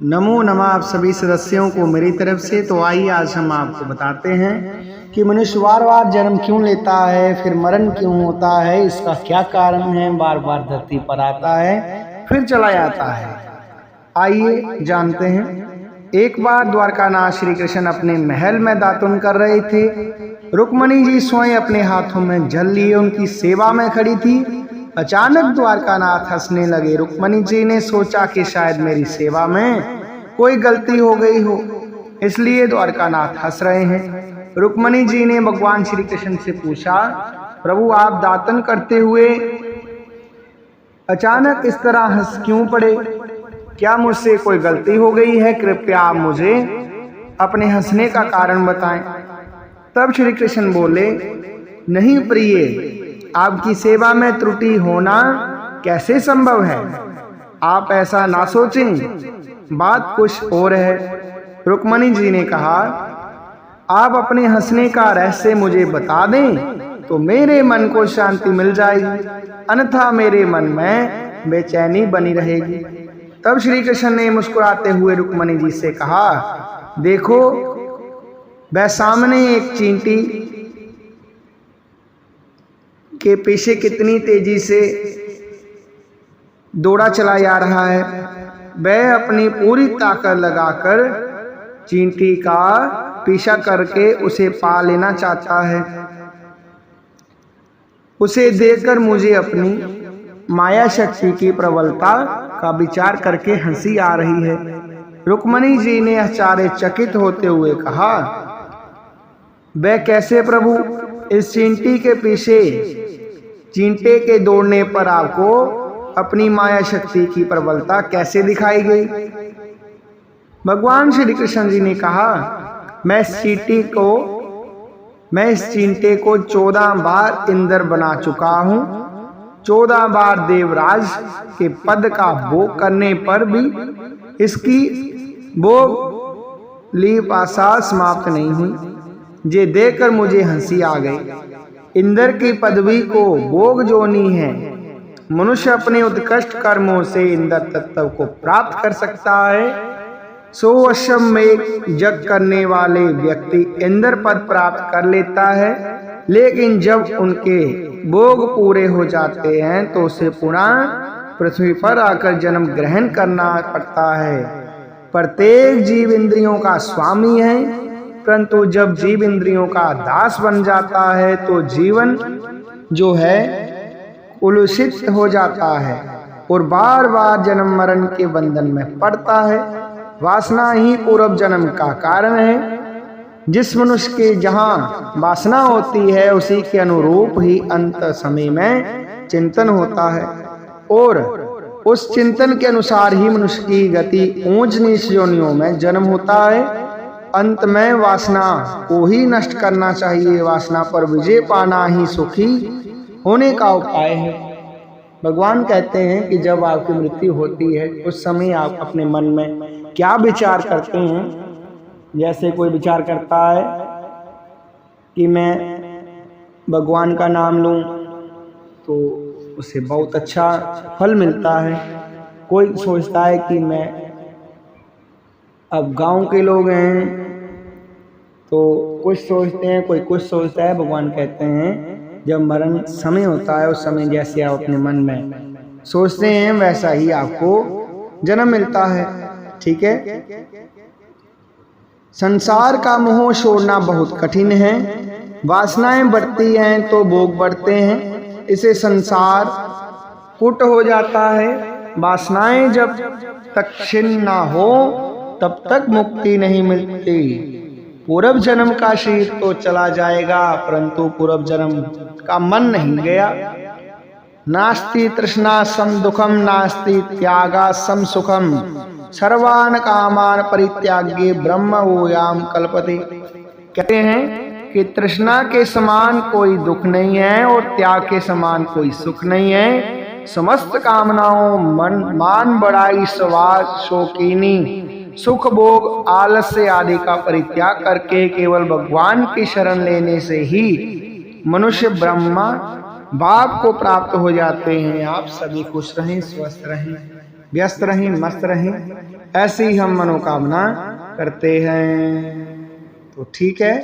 नमो नमः आप सभी सदस्यों को मेरी तरफ से। तो आइए आज हम आपको बताते हैं कि मनुष्य बार बार जन्म क्यों लेता है, फिर मरण क्यों होता है, इसका क्या कारण है, बार बार धरती पर आता है फिर चला जाता है। आइए जानते हैं। एक बार द्वारकानाथ श्री कृष्ण अपने महल में दातुन कर रहे थे। रुक्मणी जी स्वयं अपने हाथों में जल लिए उनकी सेवा में खड़ी थी। अचानक द्वारकानाथ हंसने लगे। रुक्मणी जी ने सोचा कि शायद मेरी सेवा में कोई गलती हो गई हो, इसलिए द्वारकानाथ हंस रहे हैं। रुक्मणी जी ने भगवान श्री कृष्ण से पूछा, प्रभु आप दातन करते हुए अचानक इस तरह हंस क्यों पड़े? क्या मुझसे कोई गलती हो गई है? कृपया आप मुझे अपने हंसने का कारण बताएं। तब श्री कृष्ण बोले, नहीं प्रिय, आपकी सेवा में त्रुटि होना कैसे संभव है? आप ऐसा ना सोचें, बात कुछ और है। रुक्मणी जी ने कहा, आप अपने हंसने का रहस्य मुझे बता दें तो मेरे मन को शांति मिल जाएगी, अन्यथा मेरे मन में बेचैनी बनी रहेगी। तब श्री कृष्ण ने मुस्कुराते हुए रुक्मणी जी से कहा, देखो वह सामने एक चींटी के पीछे कितनी तेजी से दौड़ा चला जा रहा है। वह अपनी पूरी ताकत लगाकर चींटी का पीछा करके उसे पा लेना चाहता है। उसे देखकर मुझे अपनी माया शक्ति की प्रबलता का विचार करके हंसी आ रही है। रुक्मणी जी ने आश्चर्यचकित होते हुए कहा, वह कैसे प्रभु? इस चींटी के पीछे चींटे के दौड़ने पर आपको अपनी माया शक्ति की प्रबलता कैसे दिखाई गई? भगवान श्री कृष्ण जी ने कहा, मैं इस चींटे को 14 बार इंद्र बना चुका हूँ। 14 बार देवराज के पद का भोग करने पर भी इसकी भोग लीपाशा समाप्त नहीं हुई। ये देखकर मुझे हंसी आ गई। इंद्र की पदवी को भोग जोनी है। मनुष्य अपने उत्कृष्ट कर्मों से इंद्र तत्व को प्राप्त कर सकता है। 100 अश्वमेध यज्ञ करने वाले व्यक्ति इंद्र पद प्राप्त कर लेता है, लेकिन जब उनके भोग पूरे हो जाते हैं तो उसे पुनः पृथ्वी पर आकर जन्म ग्रहण करना पड़ता है। प्रत्येक जीव इंद्रियों का स्वामी है, परंतु जब जीव इंद्रियों का दास बन जाता है तो जीवन जो है उलूषित हो जाता है और बार बार जन्म मरण के बंधन में पड़ता है। वासना ही पूर्व जन्म का कारण है। जिस मनुष्य के जहाँ वासना होती है उसी के अनुरूप ही अंत समय में चिंतन होता है और उस चिंतन के अनुसार ही मनुष्य की गति ऊंच नीच योनियों में जन्म होता है। अंत में वासना को ही नष्ट करना चाहिए। वासना पर विजय पाना ही सुखी होने का उपाय है। भगवान कहते हैं कि जब आपकी मृत्यु होती है उस समय आप अपने मन में क्या विचार करते हैं। जैसे कोई विचार करता है कि मैं भगवान का नाम लूं तो उसे बहुत अच्छा फल मिलता है। कोई सोचता है कि मैं अब गांव के लोग हैं तो कुछ सोचते हैं, कोई कुछ सोचता है। भगवान कहते हैं जब मरण समय होता है उस समय जैसे आप अपने मन में सोचते हैं वैसा ही आपको जन्म मिलता है। ठीक है। संसार का मोह छोड़ना बहुत कठिन है। वासनाएं बढ़ती हैं तो भोग बढ़ते हैं, इसे संसार कुट हो जाता है। वासनाएं जब तक क्षीण ना हो तब तक मुक्ति नहीं मिलती। पूर्व जन्म का शरीर तो चला जाएगा परंतु पूर्व जन्म का मन नहीं गया। नास्ति तृष्णा सम दुखम, नास्ति त्यागा सम सुखम, सर्वान कामान परित्यागे ब्रह्म ओयाम कल्पते। कहते हैं कि तृष्णा के समान कोई दुख नहीं है और त्याग के समान कोई सुख नहीं है। समस्त कामनाओं मान बढ़ाई स्वाद शौकीनी सुख भोग आलस्य आदि का परित्याग करके केवल भगवान की शरण लेने से ही मनुष्य ब्रह्मा बाप को प्राप्त हो जाते हैं। आप सभी खुश रहें, स्वस्थ रहें, व्यस्त रहें, मस्त रहें। ऐसी हम मनोकामना करते हैं। तो ठीक है।